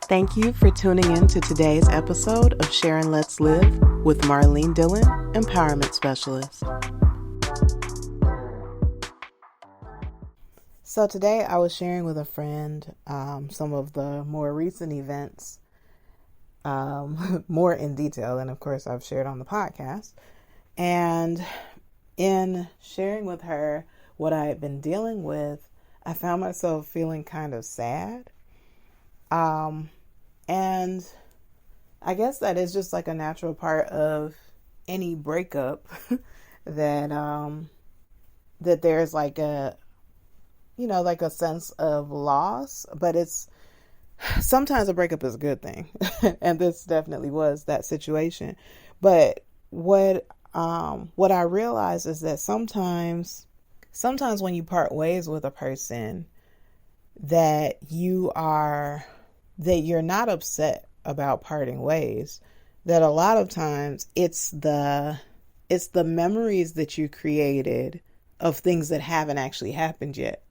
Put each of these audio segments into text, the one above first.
Thank you for tuning in to today's episode of Sharon Let's Live with Marlene Dillon Empowerment Specialist. So today I was sharing with a friend some of the more recent events, more in detail than of course I've shared on the podcast. And in sharing with her what I had been dealing with, I found myself feeling kind of sad. And I guess that is just like a natural part of any breakup that there's like a sense of loss, but it's sometimes a breakup is a good thing. And this definitely was that situation. But what I realized is that sometimes when you part ways with a person that you're not upset about parting ways, that a lot of times it's the memories that you created of things that haven't actually happened yet.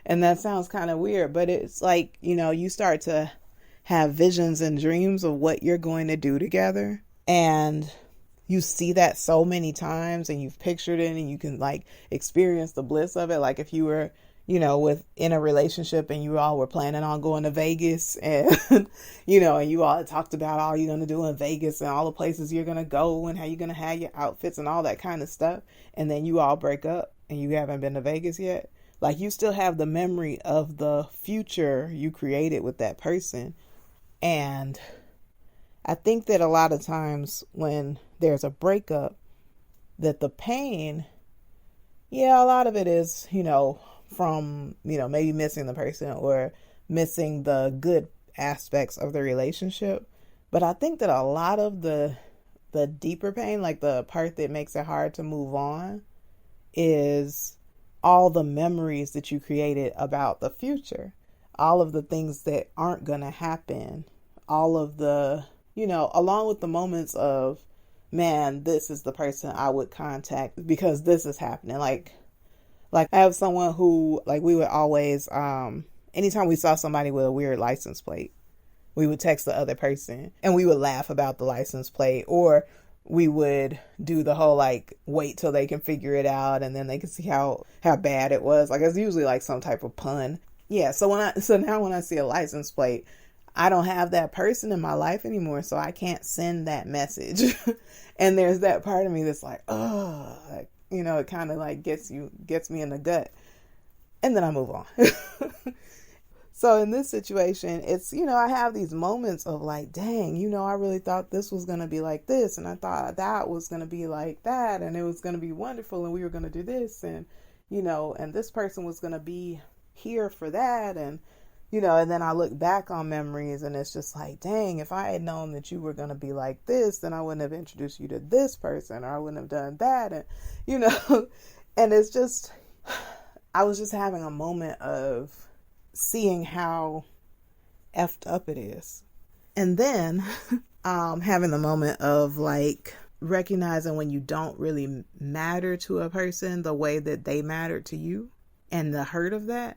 And that sounds kind of weird, but it's like, you start to have visions and dreams of what you're going to do together. And you see that so many times and you've pictured it and you can like experience the bliss of it. Like if you were, in a relationship and you all were planning on going to Vegas and, and you all had talked about all you're going to do in Vegas and all the places you're going to go and how you're going to have your outfits and all that kind of stuff. And then you all break up and you haven't been to Vegas yet. Like you still have the memory of the future you created with that person. And I think that a lot of times when there's a breakup, that the pain, a lot of it is, from, maybe missing the person or missing the good aspects of the relationship. But I think that a lot of the deeper pain, like the part that makes it hard to move on, is all the memories that you created about the future, all of the things that aren't going to happen, all of the, along with the moments of, man, this is the person I would contact because this is happening. Like I have someone who, like, we would always, anytime we saw somebody with a weird license plate, we would text the other person and we would laugh about the license plate, or we would do the whole, like, wait till they can figure it out and then they can see how bad it was. Like, it's usually like some type of pun. Yeah. So now when I see a license plate, I don't have that person in my life anymore. So I can't send that message. And there's that part of me that's like, oh, like, it kind of like gets me in the gut, and then I move on. So in this situation, it's, I have these moments of like, dang, I really thought this was going to be like this. And I thought that was going to be like that. And it was going to be wonderful. And we were going to do this. And, and this person was going to be here for that. And, and then I look back on memories and it's just like, dang, if I had known that you were going to be like this, then I wouldn't have introduced you to this person, or I wouldn't have done that. And, and it's just, I was just having a moment of seeing how effed up it is. And then having the moment of like recognizing when you don't really matter to a person the way that they matter to you, and the hurt of that,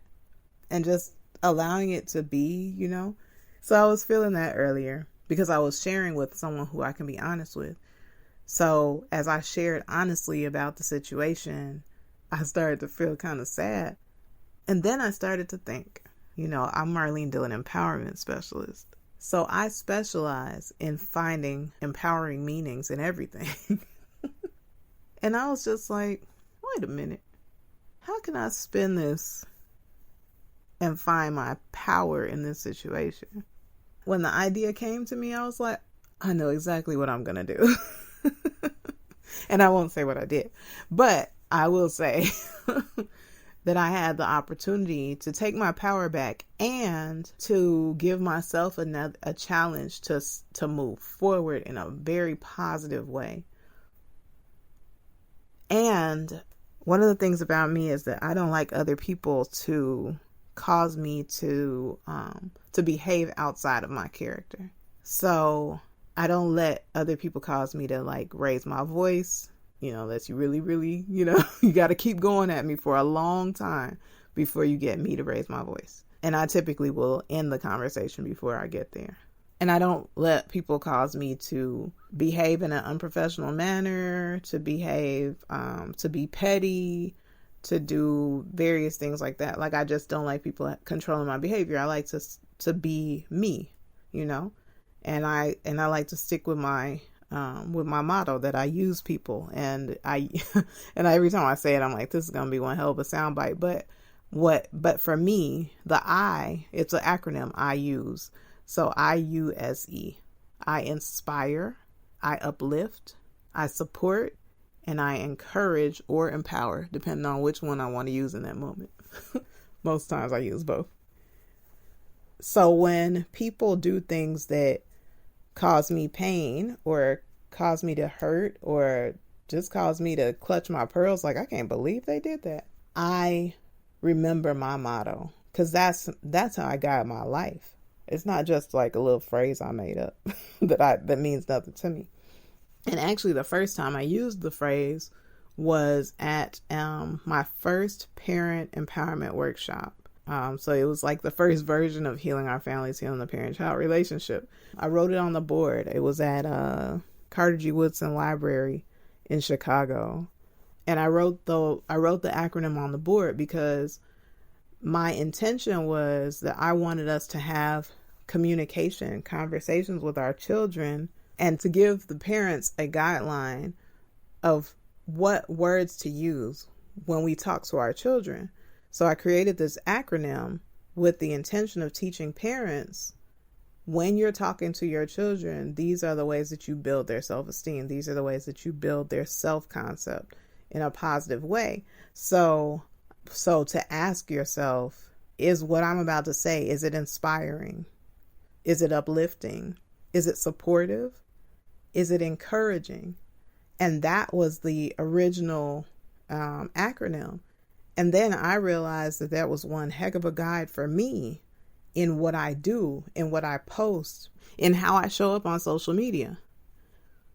and just allowing it to be, So I was feeling that earlier because I was sharing with someone who I can be honest with. So as I shared honestly about the situation, I started to feel kind of sad. And then I started to think, I'm Marlene Dillon Empowerment Specialist. So I specialize in finding empowering meanings in everything. And I was just like, wait a minute. How can I spin this and find my power in this situation? When the idea came to me, I was like, I know exactly what I'm going to do. And I won't say what I did, but I will say that I had the opportunity to take my power back and to give myself a challenge to move forward in a very positive way. And one of the things about me is that I don't like other people to cause me to behave outside of my character. So I don't let other people cause me to like raise my voice, unless you really, really, you got to keep going at me for a long time before you get me to raise my voice. And I typically will end the conversation before I get there. And I don't let people cause me to behave in an unprofessional manner, to be petty, to do various things like that. Like, I just don't like people controlling my behavior. I like to be me, you know, and I like to stick with my motto that I use people. And and every time I say it, I'm like, this is going to be one hell of a soundbite. But for me, it's an acronym I use. So IUSE. I inspire, I uplift, I support, and I encourage or empower, depending on which one I want to use in that moment. Most times I use both. So when people do things that cause me pain or cause me to hurt or just cause me to clutch my pearls, like, I can't believe they did that, I remember my motto, because that's how I guide my life. It's not just like a little phrase I made up that means nothing to me. And actually, the first time I used the phrase was at my first parent empowerment workshop. So it was like the first version of Healing Our Families, Healing the Parent-Child Relationship. I wrote it on the board. It was at Carter G. Woodson Library in Chicago. And I wrote the acronym on the board because my intention was that I wanted us to have conversations with our children, and to give the parents a guideline of what words to use when we talk to our children. So I created this acronym with the intention of teaching parents, when you're talking to your children, these are the ways that you build their self-esteem. These are the ways that you build their self-concept in a positive way. So to ask yourself, is what I'm about to say, is it inspiring? Is it uplifting? Is it supportive? Is it encouraging? And that was the original acronym. And then I realized that was one heck of a guide for me in what I do, in what I post, in how I show up on social media.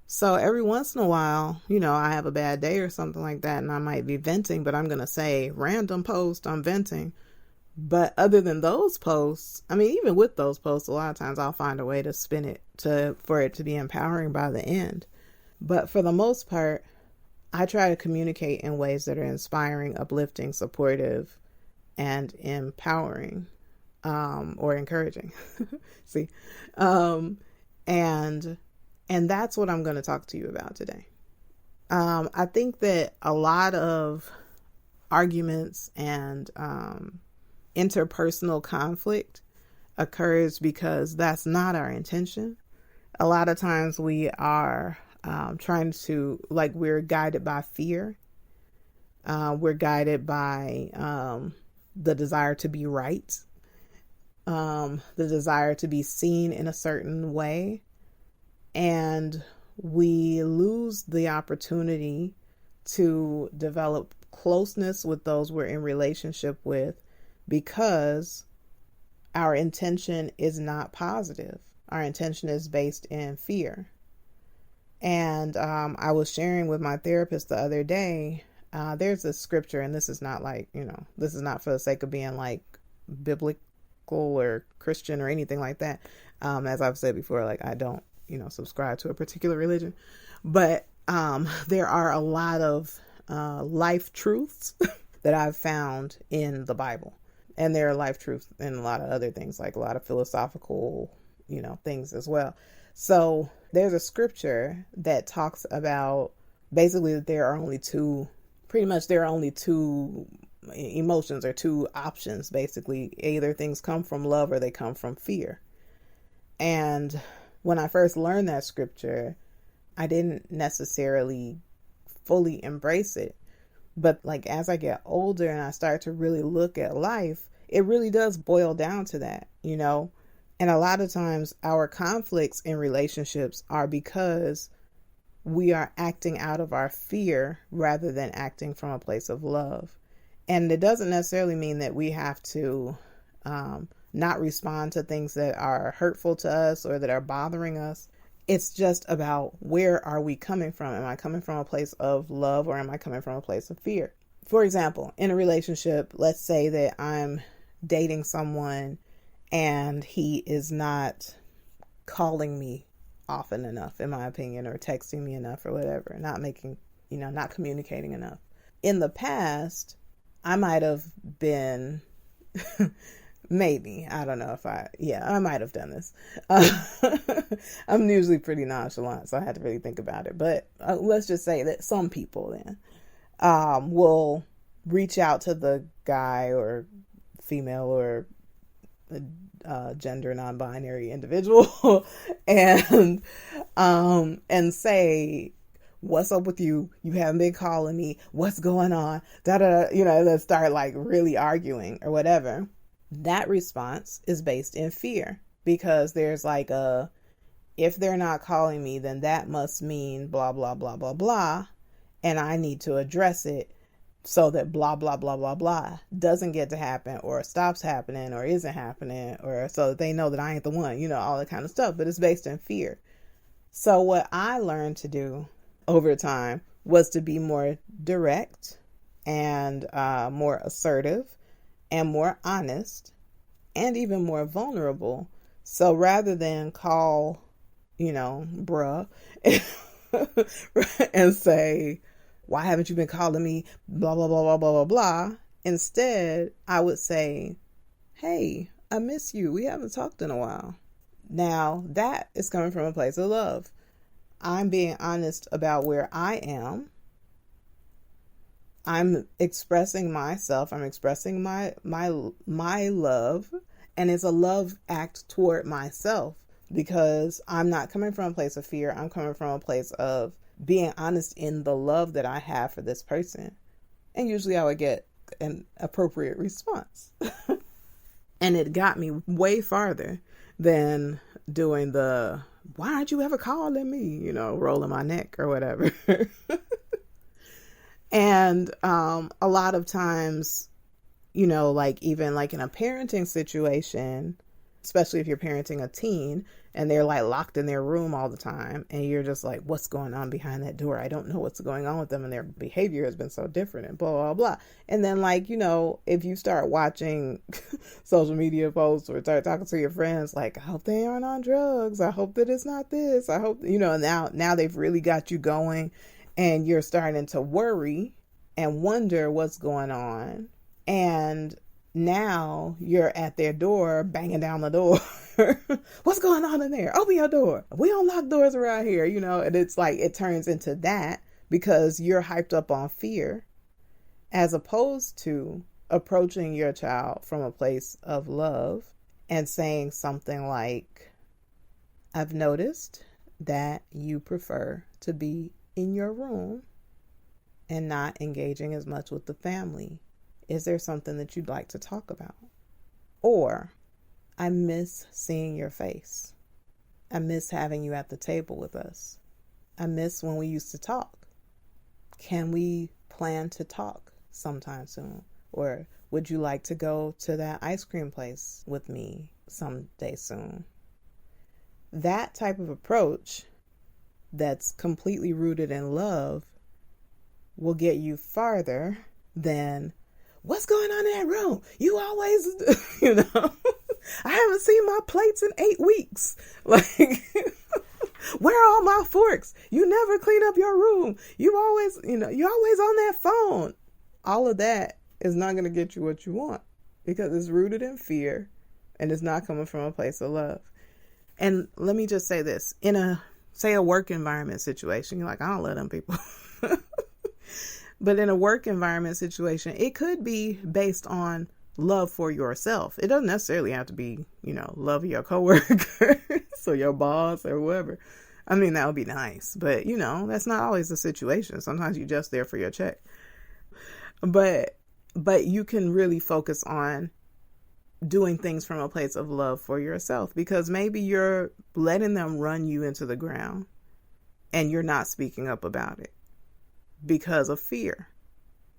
So every once in a while, I have a bad day or something like that, and I might be venting, but I'm going to say random post, I'm venting. But other than those posts, even with those posts, a lot of times I'll find a way to spin it for it to be empowering by the end. But for the most part, I try to communicate in ways that are inspiring, uplifting, supportive, and empowering, or encouraging. See, and that's what I'm going to talk to you about today. I think that a lot of arguments and interpersonal conflict occurs because that's not our intention. A lot of times we are we're guided by fear. We're guided by the desire to be right, the desire to be seen in a certain way. And we lose the opportunity to develop closeness with those we're in relationship with because our intention is not positive. Our intention is based in fear. And I was sharing with my therapist the other day, there's a scripture, and this is not this is not for the sake of being like biblical or Christian or anything like that. As I've said before, I don't, subscribe to a particular religion, but there are a lot of life truths that I've found in the Bible. And there are life truths in a lot of other things, like a lot of philosophical, things as well. So there's a scripture that talks about basically that there are only two emotions or two options. Basically, either things come from love or they come from fear. And when I first learned that scripture, I didn't necessarily fully embrace it. But as I get older and I start to really look at life, it really does boil down to that, And a lot of times our conflicts in relationships are because we are acting out of our fear rather than acting from a place of love. And it doesn't necessarily mean that we have to not respond to things that are hurtful to us or that are bothering us. It's just about, where are we coming from? Am I coming from a place of love, or am I coming from a place of fear? For example, in a relationship, let's say that I'm dating someone and he is not calling me often enough, in my opinion, or texting me enough or whatever, not communicating enough. In the past, I might have been, maybe, I don't know if I might have done this. I'm usually pretty nonchalant, so I had to really think about it. But let's just say that some people then will reach out to the guy or female or gender non-binary individual and say, what's up with you? You haven't been calling me. What's going on? Let's start like really arguing or whatever. That response is based in fear, because there's like if they're not calling me, then that must mean blah, blah, blah, blah, blah. And I need to address it so that blah, blah, blah, blah, blah doesn't get to happen, or stops happening, or isn't happening, or so that they know that I ain't the one, all that kind of stuff. But it's based in fear. So what I learned to do over time was to be more direct and more assertive and more honest and even more vulnerable. So rather than call, bruh, and say, why haven't you been calling me? Blah, blah, blah, blah, blah, blah, blah. Instead, I would say, hey, I miss you. We haven't talked in a while. Now, that is coming from a place of love. I'm being honest about where I am. I'm expressing myself. I'm expressing my love. And it's a love act toward myself, because I'm not coming from a place of fear. I'm coming from a place of being honest in the love that I have for this person. And usually I would get an appropriate response. And it got me way farther than doing the, why aren't you ever calling me? Rolling my neck or whatever. And a lot of times, even like in a parenting situation, especially if you're parenting a teen and they're like locked in their room all the time, and you're just like, what's going on behind that door? I don't know what's going on with them, and their behavior has been so different and blah, blah, blah. And then if you start watching social media posts or start talking to your friends, like, I hope they aren't on drugs. I hope that it's not this. I hope, now they've really got you going, and you're starting to worry and wonder what's going on. And now you're at their door, banging down the door. What's going on in there? Open your door. We don't lock doors around here, and it's like, it turns into that because you're hyped up on fear, as opposed to approaching your child from a place of love and saying something like, I've noticed that you prefer to be in your room and not engaging as much with the family. Is there something that you'd like to talk about? Or, I miss seeing your face. I miss having you at the table with us. I miss when we used to talk. Can we plan to talk sometime soon? Or would you like to go to that ice cream place with me someday soon? That type of approach that's completely rooted in love will get you farther than, what's going on in that room? You always, I haven't seen my plates in 8 weeks. Like, where are all my forks? You never clean up your room. You always, you're always on that phone. All of that is not going to get you what you want, because it's rooted in fear and it's not coming from a place of love. And let me just say this, in a work environment situation, you're like, I don't let them people. But in a work environment situation, it could be based on love for yourself. It doesn't necessarily have to be, love of your coworker or your boss or whoever. I mean, that would be nice, but that's not always the situation. Sometimes you're just there for your check. But you can really focus on doing things from a place of love for yourself, because maybe you're letting them run you into the ground and you're not speaking up about it because of fear.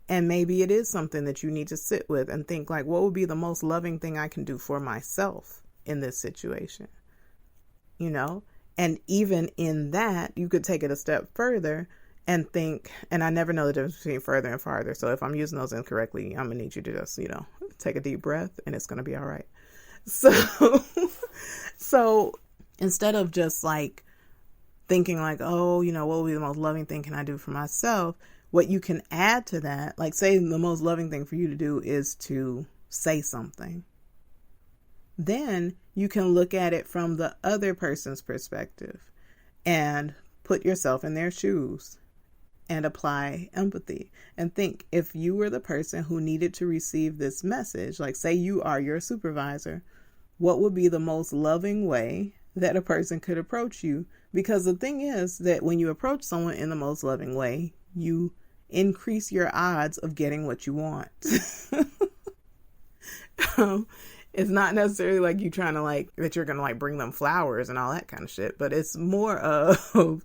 And maybe it is something that you need to sit with and think like, what would be the most loving thing I can do for myself in this situation? And even in that, you could take it a step further and think, and I never know the difference between further and farther. So if I'm using those incorrectly, I'm going to need you to just, take a deep breath and it's going to be all right. So, so instead of just like thinking like, oh, what will be the most loving thing can I do for myself? What you can add to that, like say the most loving thing for you to do is to say something. Then you can look at it from the other person's perspective and put yourself in their shoes and apply empathy and think, if you were the person who needed to receive this message, like say you are your supervisor, what would be the most loving way that a person could approach you? Because the thing is that when you approach someone in the most loving way, you increase your odds of getting what you want. It's not necessarily like you trying to like that you're going to like bring them flowers and all that kind of shit, but it's more of,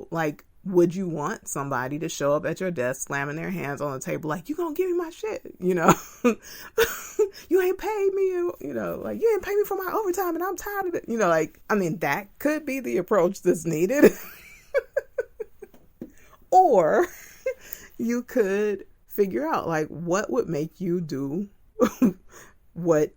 like, would you want somebody to show up at your desk slamming their hands on the table like, you gonna give me my shit, you ain't paid me, like you ain't paid me for my overtime and I'm tired of it, that could be the approach that's needed. Or you could figure out like what would make you do what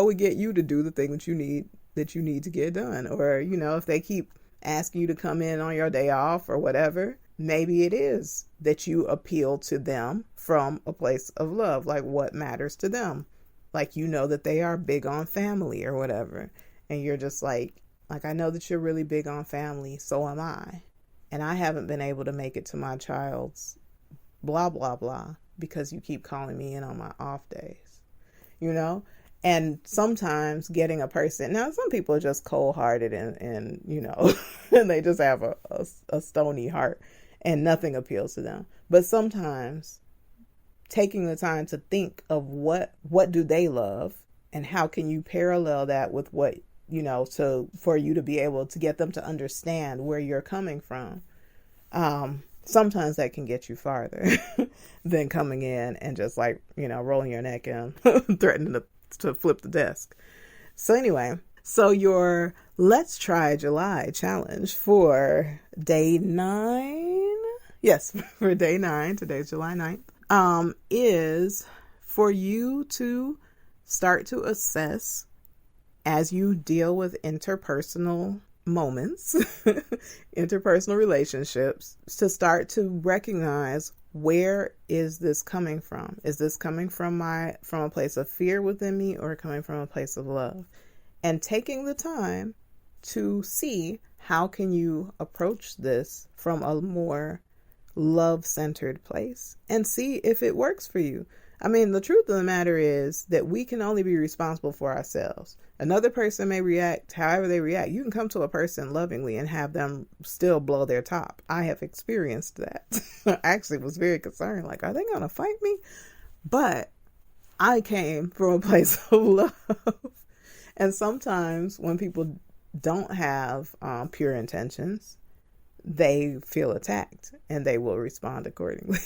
would get you to do the thing that you need to get done. Or, if they keep asking you to come in on your day off or whatever, maybe it is that you appeal to them from a place of love, like what matters to them. Like, that they are big on family or whatever. And you're just like, I know that you're really big on family. So am I. And I haven't been able to make it to my child's blah, blah, blah, because you keep calling me in on my off days, And sometimes getting a person, now some people are just cold hearted and and they just have a stony heart and nothing appeals to them. But sometimes taking the time to think of what do they love and how can you parallel that with what, for you to be able to get them to understand where you're coming from. Sometimes that can get you farther than coming in and just like, rolling your neck and threatening to flip the desk. So anyway, so your Let's Try July challenge for day 9. Yes, for day 9, today's July 9th, is for you to start to assess as you deal with interpersonal moments, interpersonal relationships, to start to recognize, where is this coming from? Is this coming from a place of fear within me or coming from a place of love? And taking the time to see how can you approach this from a more love-centered place and see if it works for you. I mean, the truth of the matter is that we can only be responsible for ourselves. Another person may react however they react. You can come to a person lovingly and have them still blow their top. I have experienced that. I actually was very concerned, like, are they going to fight me? But I came from a place of love. And sometimes when people don't have pure intentions, they feel attacked and they will respond accordingly.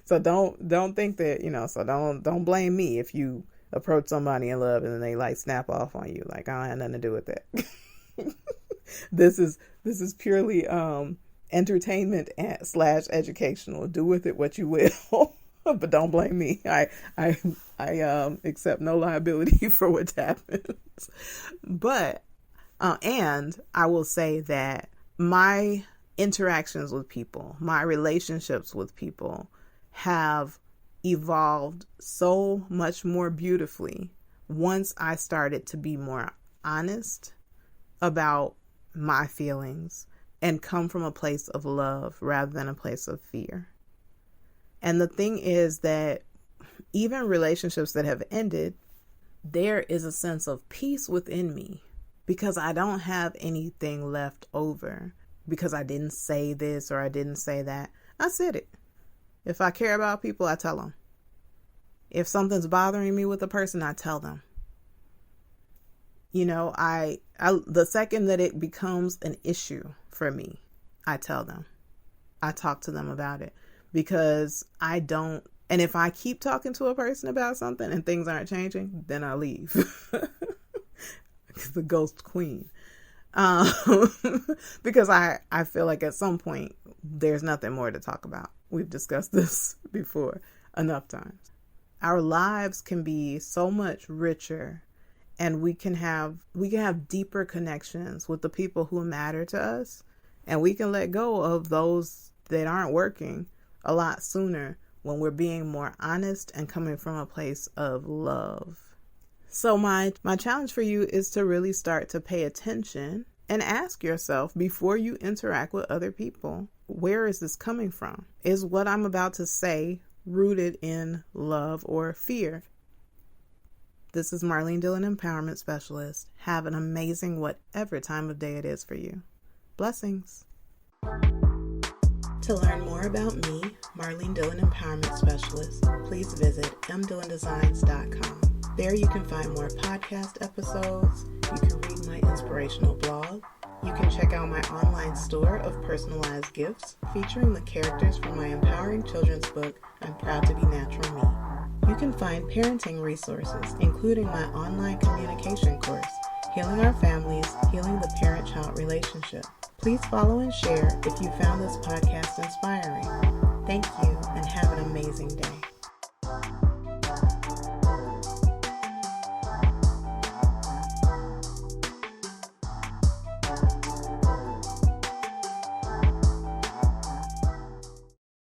So don't think that, so don't blame me if you approach somebody in love and then they like snap off on you. Like, I don't have nothing to do with that. This is purely entertainment / educational. Do with it what you will, but don't blame me. I accept no liability for what happens. But and I will say that my interactions with people, my relationships with people have evolved so much more beautifully once I started to be more honest about my feelings and come from a place of love rather than a place of fear. And the thing is that even relationships that have ended, there is a sense of peace within me because I don't have anything left over because I didn't say this or I didn't say that. I said it. If I care about people, I tell them. If something's bothering me with a person, I tell them. I the second that it becomes an issue for me, I tell them. I talk to them about it because I don't. And if I keep talking to a person about something and things aren't changing, then I leave. The ghost queen. Um, because I feel like at some point there's nothing more to talk about. We've discussed this before enough times. Our lives can be so much richer, and we can have deeper connections with the people who matter to us, and we can let go of those that aren't working a lot sooner when we're being more honest and coming from a place of love. So my challenge for you is to really start to pay attention and ask yourself before you interact with other people, where is this coming from? Is what I'm about to say rooted in love or fear? This is Marlene Dillon Empowerment Specialist. Have an amazing whatever time of day it is for you. Blessings. To learn more about me, Marlene Dillon Empowerment Specialist, please visit mdillondesigns.com. There you can find more podcast episodes, you can read my inspirational blog, you can check out my online store of personalized gifts featuring the characters from my empowering children's book, I'm Proud to Be Natural Me. You can find parenting resources, including my online communication course, Healing Our Families, Healing the Parent-Child Relationship. Please follow and share if you found this podcast inspiring.